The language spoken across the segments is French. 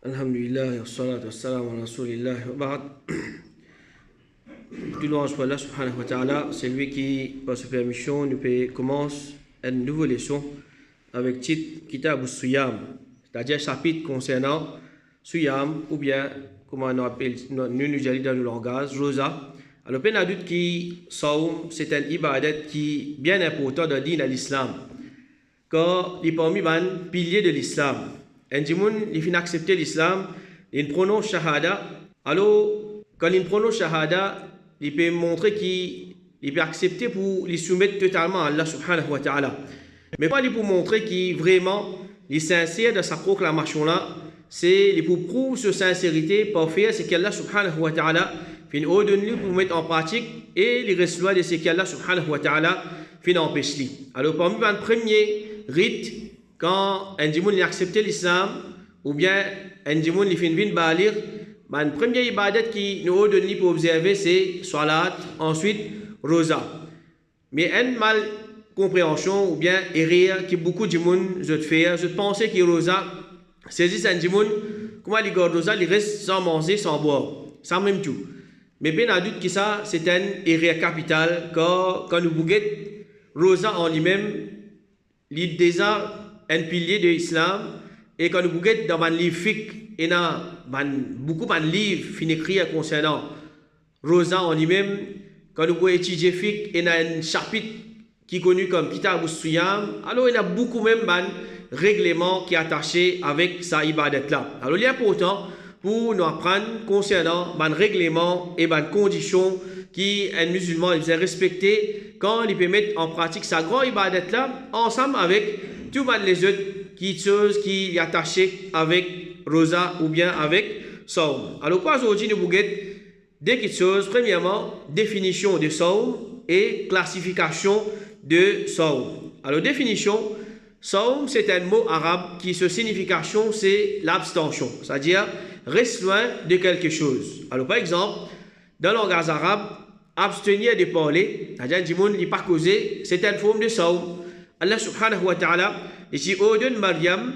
Alhamdulillah, wassalatu wassalamu ala rasulillah wa ba'd. Tout louange pour Allah subhanahu wa ta'ala, c'est lui qui, par sa permission, nous commence une nouvelle leçon avec titre Kitab al-Suyam, c'est-à-dire chapitre concernant Suyam, ou bien, comment on appelle, nous allons dans le langage, Rosa. Alors, peine adulte qui Saum, c'est un ibadat qui est bien important dans din à l'islam, car il est parmi les piliers de l'islam. Un dimoun, il finit accepter l'islam, il prononce shahada. Alors, quand il prononce shahada, il peut montrer qu'il peut accepter pour lui soumettre totalement à Allah subhanahu wa ta'ala. Mais pas pour montrer qu'il vraiment est sincère dans sa proclamation là, c'est pour prouver sa sincérité par faire ce qu'Allah subhanahu wa ta'ala finit ordonner pour mettre en pratique et les résultats de ce qu'Allah subhanahu wa ta'ala finit empêcher. Alors, parmi les premiers rites, quand un dimoun a accepté l'islam, ou bien un dimoun a fait une balir, le premier ibadat qui nous a donné pour observer, c'est salat, ensuite rosa. Mais une mal compréhension, ou bien erreur, que beaucoup de dimoun ont fait, je pensais que rosa, c'est un dimoun, comment il garde rosa, il reste sans manger, sans boire, sans même tout. Mais bien adulte que ça, c'est une erreur capitale, car quand nous bouguons rosa en lui-même, il est déjà un pilier de l'islam, et quand nous regardons dans un livre fiqh, il y a beaucoup de livres qui écrits concernant Rosa en lui-même. Quand nous étudions fiqh, il y a un chapitre qui est connu comme Kitab al-Suyam. Alors il y a beaucoup même de règlements qui sont attachés avec sa ibadat là. Alors il est important pour nous apprendre concernant les règlements et les conditions qui un musulman il respecter quand il peut mettre en pratique sa grande ibadat là ensemble avec tous les autres choses qui sont attachées avec Rosa ou bien avec Saum. Alors, pour aujourd'hui, nous vous deux choses. Premièrement, définition de Saum et classification de Saum. Alors, définition, Saum, c'est un mot arabe qui, sa signification, c'est l'abstention, c'est-à-dire reste loin de quelque chose. Alors, par exemple, dans le langage arabe, abstenir de parler, c'est-à-dire, il n'est pas causé, c'est une forme de Saum. Allah subhanahu wa ta'ala, ici, ordonne Maryam,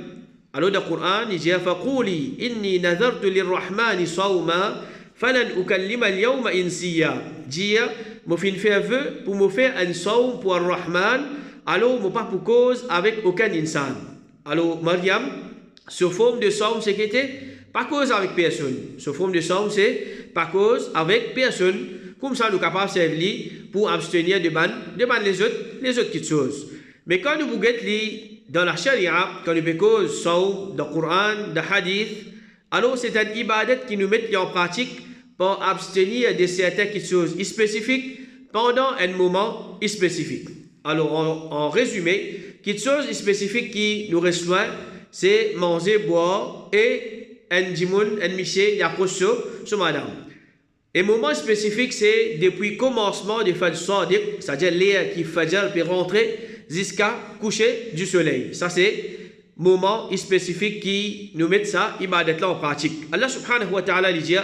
alors dans le Coran, il dit Faquli, inni nazartu lirrahmani sawma, falan ukallima al-yawma insiya. Dire, je fin faire vœu pour me faire un sawm pour le Rahman, alors je pas pour cause avec aucun insan. Alors, Maryam, ce forme de sawm, c'est qu'il était pas cause avec personne. Ce forme de sawm, c'est pas cause avec personne. Comme ça, nous sommes capables de servir pour abstenir de les autres petites choses. Mais quand nous regardons dans la charia, quand nous regardons Saum, dans le Coran, dans le Hadith, alors c'est un ibadat qui nous met en pratique pour abstenir de certaines choses spécifiques pendant un moment spécifique. Alors en résumé, quelque chose spécifique qui nous reste loin, c'est manger, boire et un dimoun, un miché, il approche sur madame. Et moment spécifique, c'est depuis le commencement du Fajr Sadiq, c'est-à-dire l'air qui Fajr peut rentrer jusqu'à coucher du soleil. Ça, c'est moment spécifique qui nous met ça, ibadat là en pratique. Allah subhanahu wa ta'ala dit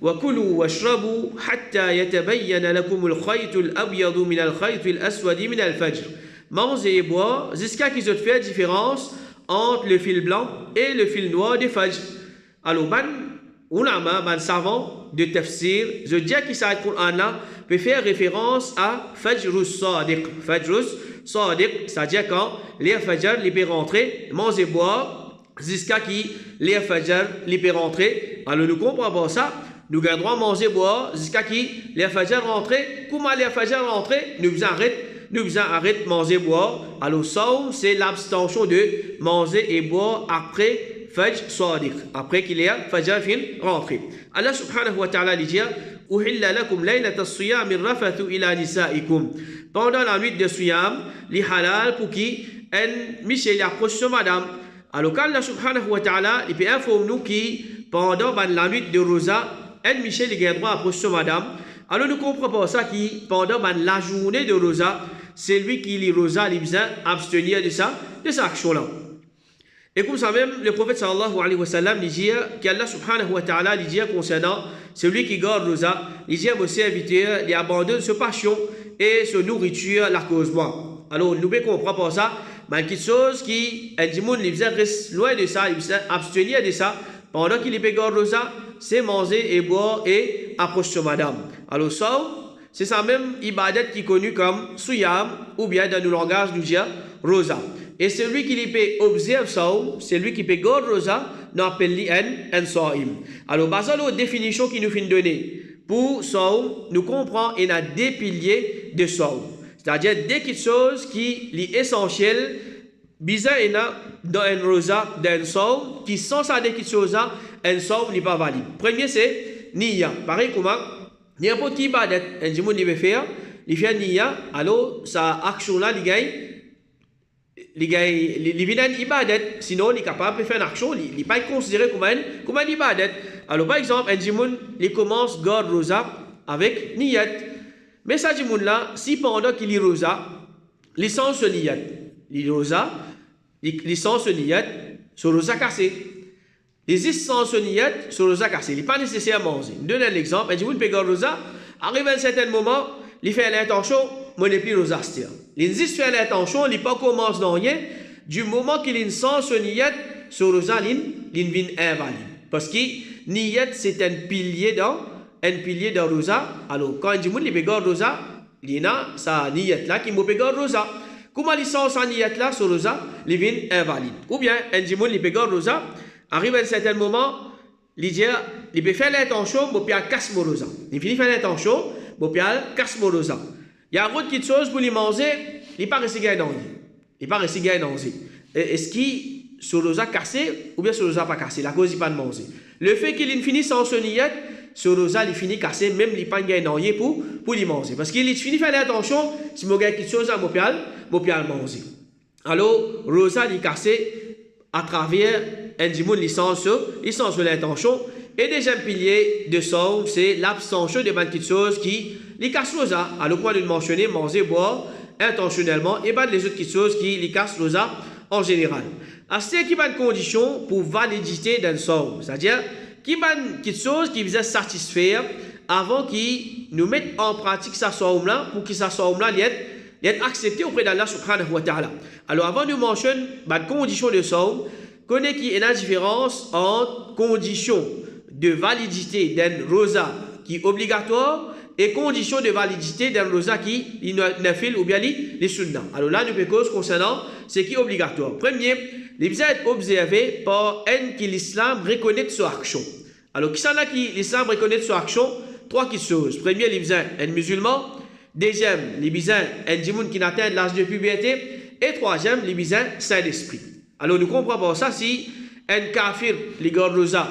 وَكُلُوا وَاشْرَبُوا حَتَّى يَتَبَيَّنَ لَكُمُ الْخَيْطُ الْأَبْيَضُ مِنَ الْخَيْطِ الْأَسْوَدِ مِنَ الْفَجْرِ. Mangez et boire jusqu'à qu'ils aient fait différence entre le fil blanc et le fil noir du Fajr. Alors, ulama, savant de tafsir, je dis que ça, le Coran là, peut faire référence à Fajrus Sadiq. Fajrus Sadiq, c'est-à-dire quand les Fajr les peut rentrer, manger et boire, jusqu'à qui les Fajr les peut rentrer. Alors nous comprenons ça, nous garderons manger et boire, jusqu'à qui les Fajr rentrer. Comment les Fajr rentrer? Nous arrêtons de manger et boire. Alors Saum, c'est l'abstention de manger et boire après Fajr Sadiq, après qu'il y a Fajr fin rentré. Allah subhanahu wa ta'ala dit Uhilla lakum laylata as-siyam rafathu ila nisaikum. Pendant la nuit de Siyam, li halal pour qui un Michel approche sur madame. Alors quand Allah subhanahu wa ta'ala, il peut informer nous qui pendant la nuit de Rosa, un Michel il a droit approche sur madame. Alors nous comprenons pas ça qui pendant la journée de Rosa, c'est lui qui lit Rosa, il a besoin d'abstenir de sa action-là. Et comme ça même, le prophète sallallahu alayhi wa sallam dit qu'Allah subhanahu wa ta'ala dit concernant celui qui garde Rosa, il dit à mon serviteur, il abandonne sa passion et sa nourriture, la cause moi. Alors, nous ne comprenons pas ça, mais quelque chose qui, un dimoun, il reste loin de ça, il abstenir de ça Pendant qu'il est garde rosa, c'est manger et boire et approcher sur madame. Alors ça, c'est ça même ibadat qui est connu comme Suyam, ou bien dans le langage nous dit rosa. Et celui qui peut observer ça, celui qui peut garder rosa, nous appelle un saïm. Alors, basé sur la définition qui nous fait donner, pour saïm, nous comprenons et a des piliers de saïm. C'est-à-dire des quelque chose qui est essentiel, bizarre dans un rosa, dans un saïm, qui sans ça des quelque chose, un saïm n'est pas valide. Premier, c'est niya. Pareil comment n'importe qui ibadat, un jimoun il veut faire, il fait niya, alors sa action-là, il gagne. Il vient d'une ibadat, sinon il est capable de faire une action, il n'est pas considéré comme une ibadat. Alors par exemple, un jimoun, il commence garde rosa avec niyat. Mais ça jimoun là, si pendant qu'il est rosa, il sent ce niyat. Il rosa, il sent ce niyat, sur rosa cassé. Il sent ce niyat, sur rosa cassé. Il n'est pas nécessaire à manger. Je donne un exemple, un jimoun peut garde rosa, arrive à un certain moment, il fait l'intention, moi n'est plus rosa. Il fait l'intention, il n'est pas commence dans rien, du moment qu'il sent ce niyat, sur rosa, il vient invalide. Parce que niyat, c'est un pilier dans rosa. Alors, quand un jimoun, il peut garde rosa, il a sa niyat là, qui peut garde rosa. Comment il sent sa niyat là, sur rosa, il vient invalide. Ou bien, un jimoun, il peut garde rosa, arrive à un certain moment, il peut faire l'intention, il peut casser mon rosa. Il finit faire l'intention, il peut casser mon rosa. Il y a autre petite chose pour les manger, il n'est pas resté gain dans il n'est pas resté gain dans Est-ce qu'il sur rosa cassé ou bien sur rosa pas cassé? La cause il pas de manger. Le fait qu'il finit sans ce niyat, sur rosa il finit cassé, même il pas gain dans pour les manger. Parce qu'il finit faire l'intention, si je gagne quelque chose à mon manger. Alors rosa il cassé à travers un dimoun licence sur l'intention. Et deuxième pilier de ça, c'est l'abstention de petites choses qui les cassent rosa. À le point de mentionner, manger, boire intentionnellement et pas les autres petites choses qui les cassent rosa en général. À ce qui va une condition pour validité d'un sort, c'est-à-dire qui va une petite chose qui vise satisfaire avant qu'ils nous mettent en pratique sa somme-là pour que sa somme-là soit acceptée auprès d'Allah subhanahu wa ta'ala. Alors avant de mentionner une condition de somme, connaît qu'il y a une différence entre condition de validité d'un rosa qui est obligatoire et condition de validité d'un rosa qui est nafil ou bien les sunnah. Alors là, nous pouvons cause concernant ce qui est obligatoire. Premier, les visas être observés par un qui l'islam reconnaît son action. Alors, qui s'en a qui l'islam reconnaît son action? Trois choses. Premier, les visas un musulman. Deuxième, les visas un djimoun qui n'atteint l'âge de puberté. Et troisième, les visas saint d'esprit. Alors, nous comprenons pas ça si un kafir, les garde rosa,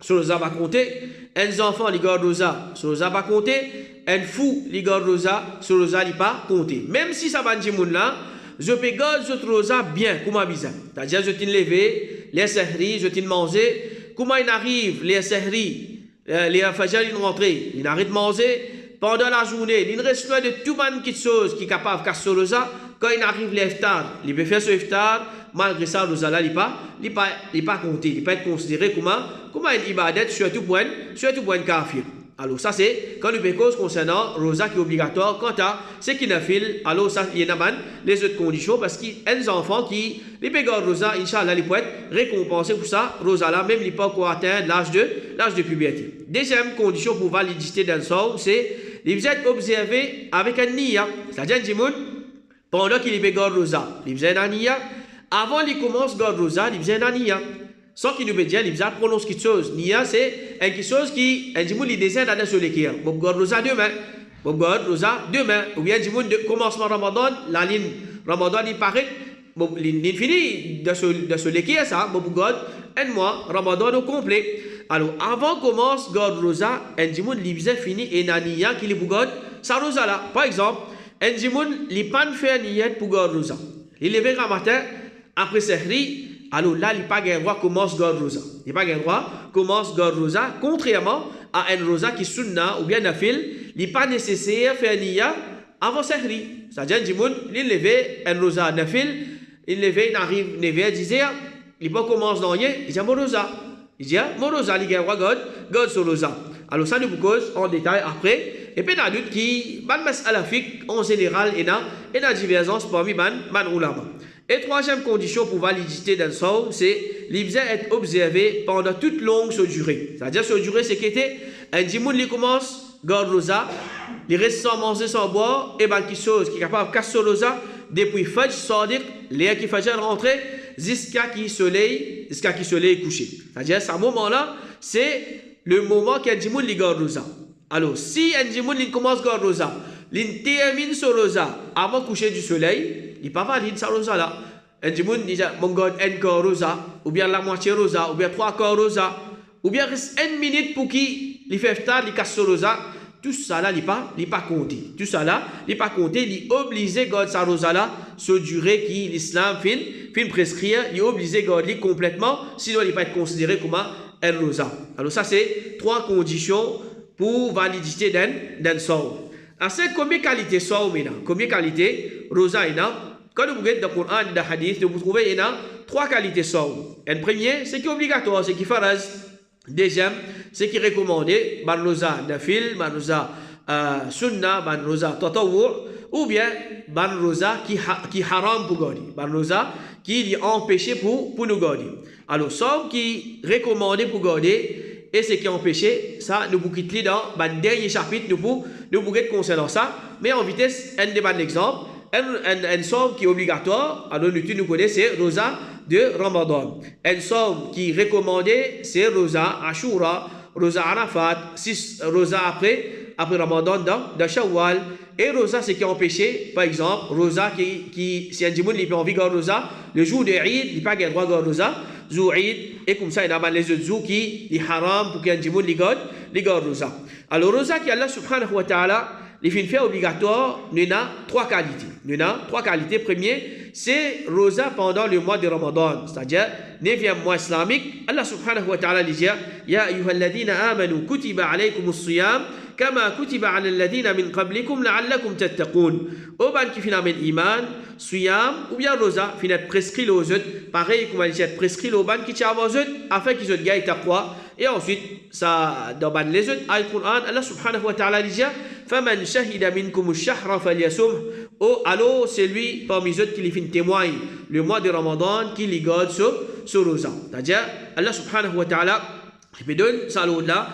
sur rosa va compter. Un enfant, les garde rosa, sur rosa va compter. Un fou, les garde rosa, sur rosa, il pas compter. Même si ça va un djimoun là, je peux garder ce rosa bien, comment bizarre. C'est-à-dire, je t'ai levé, les sahri, je t'ai mangé. Comment il arrive, les sahri, les fajr, ils rentrent, il arrête de manger. Pendant la journée, il reste loin de tout le monde chose qui est capable de casser ce rosa. Quand il arrive l'iftar, il peut faire ce iftar. Malgré ça, le rosa là, il n'est pas compté, il ne peut pas être considéré comme une ibadat, surtout pour un kafir. Alors ça c'est quand nous cause concernant rosa qui est obligatoire. Quant à ce qui n'a fait, alors ça il y a les autres conditions parce qu'il y a des enfants qui les pégorent rosa, Inch'Allah, ils peuvent être récompensés pour ça. Rosa là, même ils pas encore atteindre l'âge de puberté. Deuxième condition pour validité d'un sort, c'est les être observés avec un niya. C'est-à-dire un djimoun, pendant qu'il pégore rosa, ils faisaient un niya. Avant qu'il commence garde rosa, il faisait un niya. Sans qu'il nous veut dire, il faisait prononce quelque chose. Niya, c'est quelque chose qui, un djimoun, il désire d'aller sur l'équerre. Bon, garde rosa demain. Bon, garde rosa demain. Ou bien, djimoun, commencement Ramadan, la ligne Ramadan, il paraît, bon, il finit de sur l'équerre, ça. Bon, garde un mois, Ramadan au complet. Alors, avant commence garde rosa, un djimoun, il faisait fini et un niya qui lui garde sa rosa là. Par exemple, un djimoun, il pas fait un niya pour garde rosa. Il lève un matin, après sahri, alors là, il n'a pas le droit commence garde rosa. Il n'a pas le droit commence garde rosa, contrairement à un rosa qui est sunna ou bien nafil, il n'est pas nécessaire de faire niya avant sahri. C'est-à-dire, djimoun, il lève un rosa nafil, il lève, il arrive, il disait, il pas commence dans rien, il dit mon rosa. Il dit mon rosa, il a le droit garde sur rosa. Alors ça nous cause en détail après. Et puis il y a d'autres qui, ban mas'ala fiqh en général, il y a divergence parmi ban ulama. Et troisième condition pour validité d'un saum, c'est l'ibza être observé pendant toute longue sa durée. C'est-à-dire sa durée, c'est qu'il était un dimoun qui commence, garde rosa, il reste sans manger, sans boire, et ben qui chose qui est capable de casser rosa depuis Fajr, Sadiq, l'air qui fait rentrer, jusqu'à qui soleil est couché. C'est-à-dire, à ce moment-là, c'est le moment qu'un dimoun li garde rosa. Alors, si un dimoun li commence garde rosa, il termine ce rosa avant coucher du soleil, il n'est pas valide sa rosa là. Un dimoun dit, mon garde un quart rosa, ou bien la moitié rosa, ou bien trois quarts rosa, ou bien reste une minute pour qui il fait tard, il casse ce rosa. Tout ça là, il n'est pas compté. Tout ça là, il n'est pas compté. Il est obligé de garder sa rosa là, ce durée qui l'islam fin prescrire, il est obligé de garder complètement, sinon il ne va pas être considéré comme un rosa. Alors ça, c'est trois conditions pour validité d'un saum. Alors c'est combien de qualités saum il y a? Combien de qualités rosa il y a? Quand vous regardez dans le Coran et dans le Hadith, vous trouvez il y a trois qualités saum. Un premier, c'est qui est obligatoire, c'est qui faraz. Deuxième, c'est qui est recommandé, ban rosa nafil, ban rosa sunna, ban rosa tatawur, ou bien ban rosa qui haram pour garder, ban rosa qui est empêché pour nous garder. Alors, saum qui est recommandé pour garder, et ce qui est empêché, ça, nous vous quittons dans le dernier chapitre, nous vous concernant ça, mais en vitesse, un des bons exemples, un saum qui est obligatoire, alors nous connaissons, c'est rosa de Ramadan. Un saum qui est recommandé, c'est rosa Ashura, rosa Arafat, 6 rosa après Ramadan dans Shawwal. Et rosa, c'est qui est empêché, par exemple, rosa qui si un djimoun il peut envie de rosa, le jour de Eid, il n'a pas le droit de rosa, jour Eid, et comme ça, il y a les autres jours qui est haram pour qu'un djimoun il garde rosa. Alors, rosa qui Allah subhanahu wa ta'ala, les fins faire obligatoire, nous avons trois qualités. Premier, c'est rosa pendant le mois de Ramadan, c'est-à-dire 9e mois islamique. Allah subhanahu wa ta'ala dit Ya ayyuhalladhina amanu kutiba alaykumus siyam kama kutiba ala alladhina min qablikum la'allakum tattaqun. Au ban qui finalement iman, siyam ou bien rosa, finalement prescrit aux autres, pareil comme il dit prescrit au ban qui tient avant eux afin qu'ils aient gagne taqwa. Et ensuite, ça, dans les autres, Al-Qur'an, Allah subhanahu wa ta'ala dit Faman shahida minkum ash-shahra falyasum. Oh, alors, c'est lui parmi eux qui lui fait témoigner le mois de Ramadan qui lui garde sur rosa. C'est-à-dire, Allah subhanahu wa ta'ala, il peut donner ça là,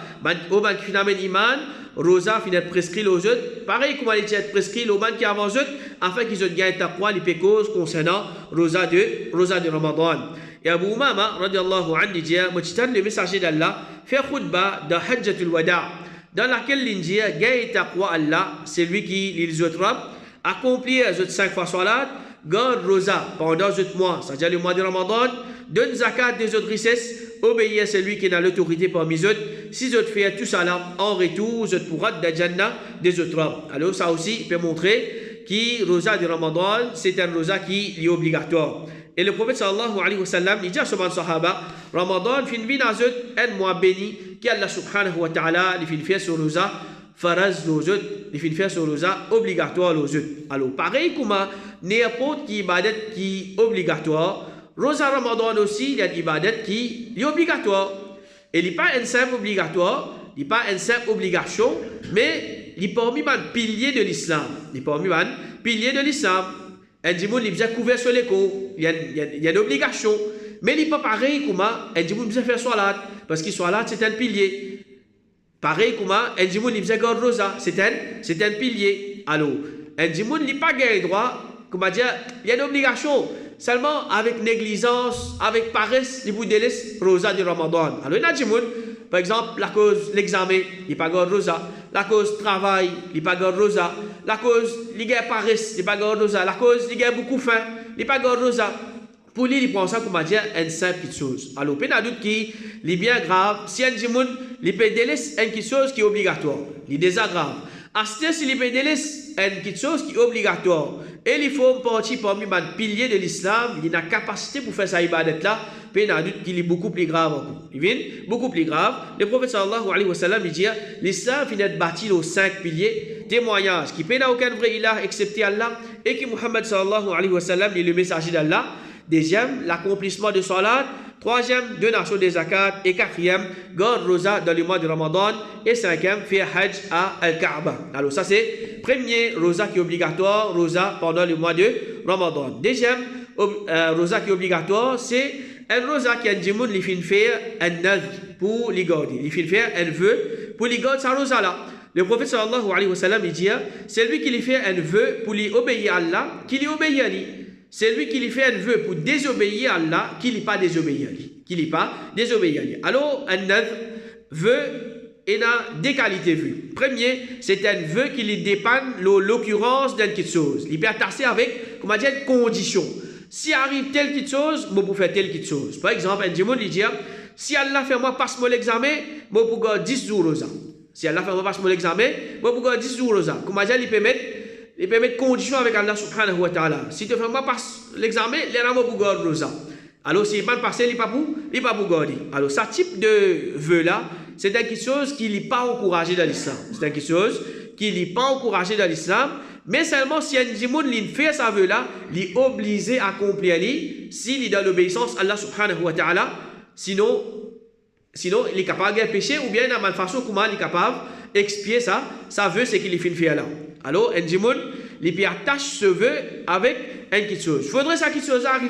au ban qui finalement iman, rosa finit prescrit aux autres, pareil comme il est prescrit au ban qui avant eux, afin qu'ils aient gagné taqwa, les pécos concernant rosa de Ramadan. Et Abu Umama, radiallahu anhu, dit, le messager d'Allah, fait khutba dans Hajjatul Wada, dans laquelle il dit, gagne taqwa Allah, c'est lui qui les autres accomplir les autres 5 fois salat, garde rosa pendant les autres mois, c'est-à-dire le mois de Ramadan, donne zakat des autres richesses, obéir à celui qui a l'autorité parmi eux, si les autres font tout ça là, en retour, les autres pourront être Jannah des autres hommes. Alors ça aussi peut montrer que rosa de Ramadan, c'est un rosa qui est obligatoire. Et le prophète sallallahu alayhi wa sallam, il dit à ce sahaba, Ramadan fin vie dans un mois béni, qui Allah subhanahu wa ta'ala, il fait sur rosa, faraz aux autres, il fait sur rosa, obligatoire aux autres. Alors, pareil comme n'importe qui ibadat qui est obligatoire, rosa Ramadan aussi, il y a une ibadat qui est obligatoire. Et il n'est pas un simple obligatoire, il n'est pas une simple obligation, mais il est parmi les piliers de l'islam. Il est parmi les piliers de l'islam. Un djimoun il a couvert sur l'écho, il y a une obligation, mais il n'est pas pareil comme un djimoun il faire salat, parce que salat c'est un pilier. Pareil comme un djimoun il a garde rosa, c'est un pilier. Alors, un djimoun il n'a pas gagné droit, comment dire, il y a une obligation, seulement avec négligence, avec paresse, il vous délaisse rosa du Ramadan. Alors, il y a un djimoun, par exemple, la cause l'examen, il n'est pas garde rosa. La cause travail, il n'est pas garde rosa. La cause, il y a paresse, il n'est pas garde rosa. La cause, il y a beaucoup faim, il n'est pas garde rosa. Pour lui, il prend ça comme dire une simple petite chose. Alors, il y a doute qui est bien grave. Si un djimoun, il peut délaisser une petite chose qui est obligatoire. Il est déjà grave. À ce si il peut délaisser une petite chose qui est obligatoire. Et il faut partir parmi les piliers de l'islam. Il a la capacité pour faire sa ibadat là. Il y a doute qu'il est beaucoup plus grave encore. Il vient beaucoup plus grave. Le prophète sallallahu alayhi wa sallam dit l'islam finit de bâtir aux 5 piliers témoignage qui n'a aucun vrai ilah excepté Allah et que Muhammad sallallahu alayhi wa sallam est le messager d'Allah. Deuxième, l'accomplissement de salat. Troisième, donation des zakat. Et quatrième, garde rosa dans le mois de Ramadan. Et cinquième, faire hajj à Al-Kaaba. Alors ça c'est premier rosa qui est obligatoire, rosa pendant le mois de Ramadan. Deuxième, rosa qui est obligatoire, c'est un rosa qui a un monde, il fait faire un nadr pour les garder. Il fait faire un vœu pour les garder sa rosa là. Le prophète sallallahu alayhi wa sallam, il dit, c'est lui qui lui fait un vœu pour lui obéir à Allah, qui lui obéit à lui. C'est lui qui lui fait un vœu pour désobéir à Allah, qui lui pas désobéir à lui. Qui lui pas désobéir à lui. Alors, un nadr, vœu, il a deux qualités vues. Premier, c'est un vœu qui lui dépanne l'occurrence d'une petite chose. Il peut attacher avec, comment dire, une condition. Si arrive telle petite chose, moi pour faire telle petite chose. Par exemple, un démon il dit, si Allah fait moi passe mon examen, moi pour gagner 10 jours aux ans. Si Allah fait moi passe mon examen, moi pour gagner 10 jours aux ans. Comment dire, il peut mettre condition avec Allah subhanahu wa ta'ala. Si tu fais moi passe l'examen, il y a moi pour gagner aux ans. Alors, s'il n'est pas passé, il n'est pas pour gagner. Alors, ce type de vœu-là, c'est quelque chose qui n'est pas encouragé dans l'islam. C'est quelque chose qui n'est pas encouragé dans l'islam. Mais seulement si un djimoun fait sa vœu-là, il est obligé à accomplir s'il est dans l'obéissance à Allah subhanahu wa ta'ala. Sinon, il est capable de pécher ou bien de la façon comment il est capable d'expier ça. Ça veut, c'est qu'il est fait là. Alors, un djimoun, il peut attacher ce vœu avec une petite chose. Il faudrait que cette petite chose arrive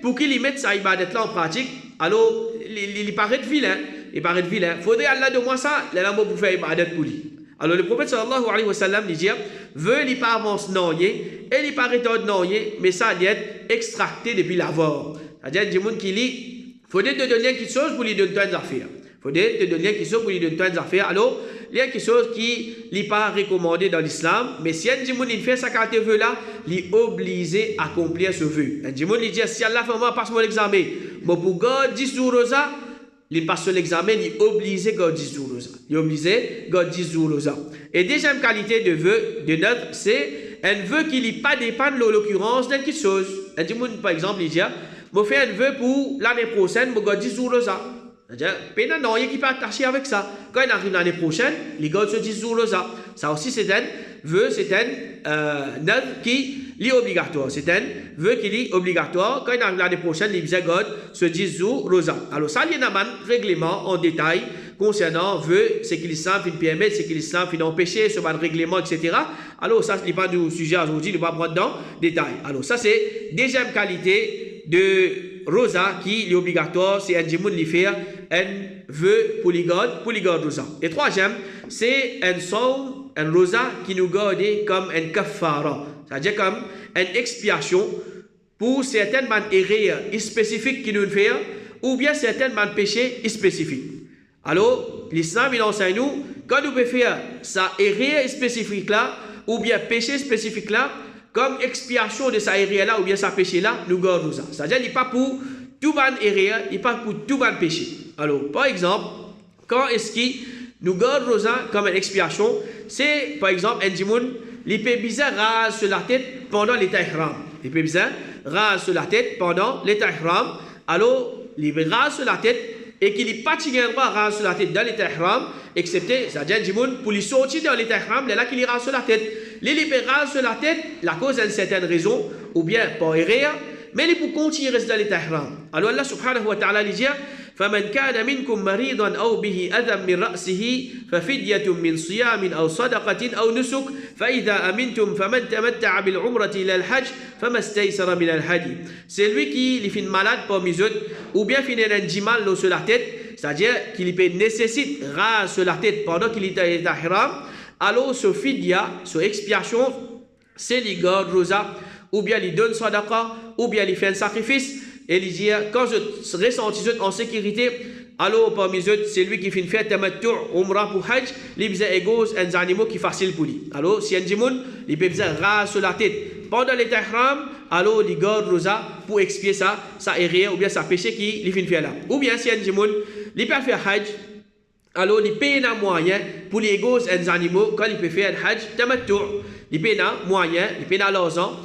pour qu'il mette sa ibadat-là en pratique. Alors, il paraît vilain. Il paraît vilain. Il faudrait Allah de moi ça, il a pour faire ibadat pour lui. Alors, le prophète sallallahu alayhi wa sallam dit, veut il pas avance non, et il pas retourne non, mais ça doit être extracté depuis l'avant. C'est-à-dire, il dit, qu'il faudrait te donner quelque chose pour lui donner des affaires. Faudrait te donner quelque chose pour lui donner des affaires. Alors, il y a quelque chose qui n'est pas recommandé dans l'islam, mais si un djimoun fait sa carte de vœu là, il est obligé à accomplir ce vœu. Un djimoun dit, si Allah fait moi passe mon examen, moi pour garder 10 jours rosa, il passe l'examen, il est obligé de garder 10 jours rosa. Il est obligé de garder 10 jours rosa. Et deuxième qualité de vœu, de notre, c'est un vœu qui n'est pas dépendre de l'occurrence d'une quelque chose. Un djimoun, par exemple, il dit, moi fais un vœu pour l'année prochaine, moi garder 10 jours rosa. C'est-à-dire, non, il y a qui peut attacher avec ça. Quand il arrive l'année prochaine, il garde ce 10 jours là. Ça aussi, c'est un vœu, c'est un nadr qui est obligatoire. C'est un vœu qui est obligatoire. Quand il arrive l'année prochaine, il garde ce 10 jours rosa. Alors, ça, il y a un règlement en détail concernant vœu, c'est qu'il l'islam fait permettre, c'est qu'il l'islam fait empêcher, ce règlement, etc. Alors, ça, ce n'est pas du sujet aujourd'hui, il ne va pas prendre dans détail. Alors, ça, c'est deuxième qualité de rosa qui est obligatoire, c'est un djimoun qui fait un vœu pour les gardes rosa. Et troisième, c'est un son, un rosa qui nous garde comme un kafara, c'est-à-dire comme une expiation pour certaines erreurs spécifiques qui nous fait, ou bien certaines péchés spécifiques. Alors, l'islam, il enseigne nous, quand nous pouvons faire sa erreur spécifique là, ou bien péché spécifique là, comme expiation de sa erreur là ou bien sa péché là, nous gardons ça. C'est-à-dire qu'il n'est pas pour tout ban erreur, il n'est pas pour tout ban péché. Alors, par exemple, quand est-ce qu'il nous gardons ça comme une expiation, c'est par exemple un djimoun, il peut bizarre rase sur la tête pendant l'état ihram. Il peut bizarre rase sur la tête pendant l'état ihram. Alors, il rase sur la tête et qu'il n'est pas particulièrement rase sur la tête dans l'état ihram, excepté, c'est-à-dire un djimoun, pour lui sortir dans l'état ihram, là qu'il rase sur la tête. Les libérales sur la tête, la cause d'une certaine raison, ou bien par erreur, mais les pour continuer rester dans l'état ihram. Alors Allah subhanahu wa ta'ala dit, فَمَنْ كَانَ مِنْكُمْ مَرِيضًا أَوْ بِهِ أَذًى مِنْ رَأْسِهِ فَفِدْيَةٌ مِنْ صِيَامٍ أَوْ صَدَقَةٍ أَوْ نُسُكٍ فَإِذَا أَمِنْتُمْ فَمَنْ تَمَتَّعَ بِالْعُمْرَةِ إِلَى الْحَجِّ فَمَا اسْتَيْسَرَ مِنَ الْهَدْيِ. C'est lui qui est malade parmi eux, ou bien finit un jimal sur la tête, c'est-à-dire qu'il nécessite rase sur la tête pendant qu'il est dans l'état ihram. Alors, ce fidya, ce expiation, c'est les gardes rosa, ou bien il donne sadaqa, ou bien il fait un sacrifice, et il dit, quand je ressentis en sécurité, alors parmi eux, c'est lui qui fait une fête tamattu, umrah pour hajj, il besoin égos un animal qui est facile pour lui. Alors, si un djimoun, il peut besoin rase sur la tête pendant l'état ihram, alors il garde rosa pour expier ça, sa erreur, ou bien sa péché qui il fait une fête là. Ou bien si un djimoun, il peut faire hajj, alors il paye un moyen pour les égos et animaux quand il peut faire un hajj tamattu. Il paye un moyen, il paye un l'argent,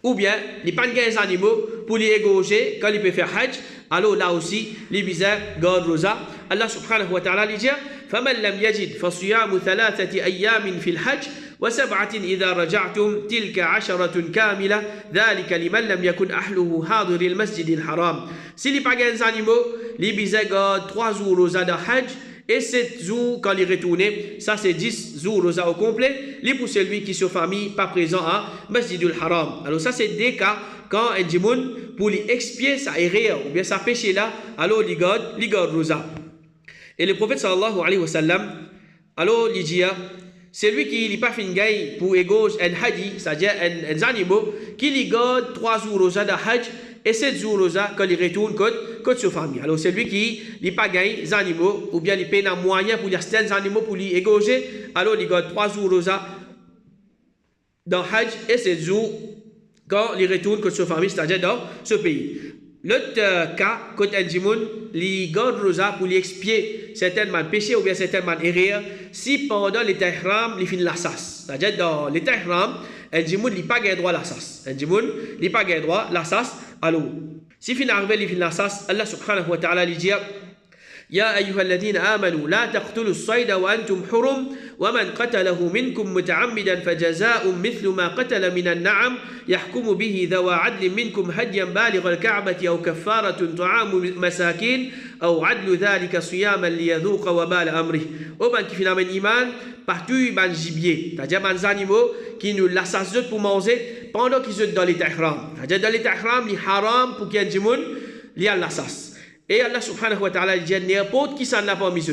ou bien il paye des animaux pour les égauger quand il peut faire hajj. Alors là aussi, les bizarres garde rosa. Allah subhanahu wa ta'ala dit, فَمَنْ لَمْ يَجِدْ فَصِيَامُ ثَلَاثَةِ أَيَّامٍ فِي الْحَجِّ وَسَبْعَةٍ إِذَا رَجَعْتُمْ تِلْكَ عَشَرَةٌ كَامِلَةٌ ذَلِكَ لِمَنْ لَمْ يَكُنْ أَهْلُهُ حَاضِرِ الْمَسْجِدِ الْحَرَامِ. S'il n'y a pas des animaux, les bizarres gardent 3 jours rosa de hajj et 7 jours quand il retournait, ça c'est 10 jours rosa au complet, li pour celui qui se famille pas présent à Masjidul Haram. Alors ça c'est des cas quand un djimoun pour lui expier sa erreur ou bien sa péché là, alors il garde rosa. Et le prophète sallallahu alayhi wa sallam, alors il dit, c'est lui qui n'est pas fin gaï pour égauche un hadi, c'est-à-dire un animal qui lui garde 3 jours rosa de hajj et 7 jours rosa quand il retourne contre sa famille. Alors c'est lui qui n'est pas gaï les animaux ou bien il paye un moyen pour les certains animaux pour lui égaucher, alors il garde 3 jours rosa dans hajj et 7 jours quand il retourne contre sa famille, c'est-à-dire dans ce pays. L'autre cas, quand un djimoun, il garde rosa pour lui expier certainement péché ou bien certainement erreur, si pendant l'état ihram, il finit la sas. C'est-à-dire dans l'état ihram, un djimoun n'a pas de droit à la sas. Un djimoun n'a pas de droit à la sas. Alors, si il arrive, il finit la sas, Allah subhanahu wa ta'ala lui dit, يا أيها الذين آمنوا لا تقتلوا الصيد وأنتم حرم ومن قتله منكم متعمدا فجزاء مثل ما قتل من النعم يحكم به ذوى عدل منكم هديا بالغ الكعبة أو كفارة طعام مساكين أو عدل ذلك صياما ليذوق وبال أمره. ومن qui finalement iman partout ban gibier, c'est-à-dire ban animaux qui nous l'assassinent pour manger pendant qu'ils sont dans l'état ihram. C'est-à-dire dans l'état ihram, il haram pour qu'il y ait un djimoun, il y a l'assas. Et Allah subhanahu wa ta'ala dit n'importe qui s'en a pas mis.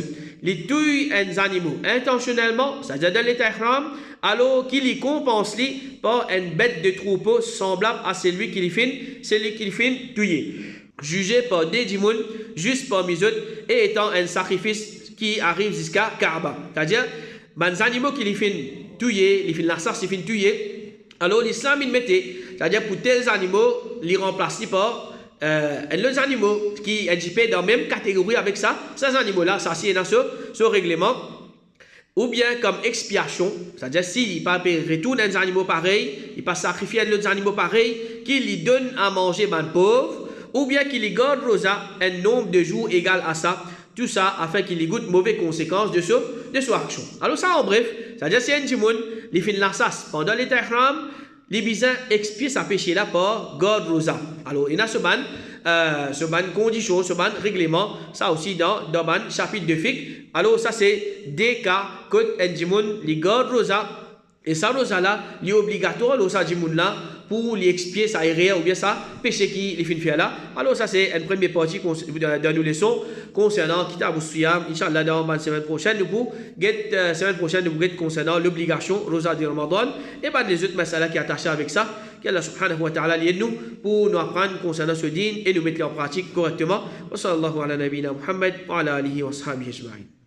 Il tue un animal intentionnellement, c'est-à-dire dans l'état ihram, alors qu'il y compense par une bête de troupeau semblable à celui qui fin tuer. Jugé par des djimoun, juste par misut, et étant un sacrifice qui arrive jusqu'à Kaaba. C'est-à-dire, les animaux qui fin tuer, ils fin la sarce, ils fin tuer, alors l'islam il mettait, c'est-à-dire pour tels animaux, les remplacer par les animaux qui sont dans la même catégorie avec ça, ces animaux-là, ça c'est dans ce règlement, ou bien comme expiation, c'est-à-dire s'il retourne un animal pareil, il pas sacrifier d'autres animaux pareils, qu'il lui donne à manger ben pauvre, ou bien qu'il lui garde rosa un nombre de jours égal à ça, tout ça afin qu'il y goûte mauvaises conséquences de son action. Alors ça en bref, c'est-à-dire si un djimoun, il finit la sas pendant l'état ihram, les bisins expient sa péché là par garde rosa. Alors, il y a ce ban condition, ce ban règlement, ça aussi dans ban chapitre de fiqh. Alors, ça c'est des cas que un djimoun, les garde rosa, et ça rosa là, il est obligatoire, alors ça djimoun là, pour lui expier sa erreur ou bien sa péché qui les fin faire là. Alors, ça c'est une première partie de nos leçons concernant Kitab al-Siyam. Inch'Allah, dans la semaine prochaine, nous get concernant l'obligation rosa du Ramadan et les autres masala qui sont attachés avec ça. Qu'Allah subhanahu wa ta'ala lié nous pour nous apprendre concernant ce din et nous mettre en pratique correctement. Wa sallallahu ala nabina Muhammad wa ala alihi wa sahbihi ajma'in.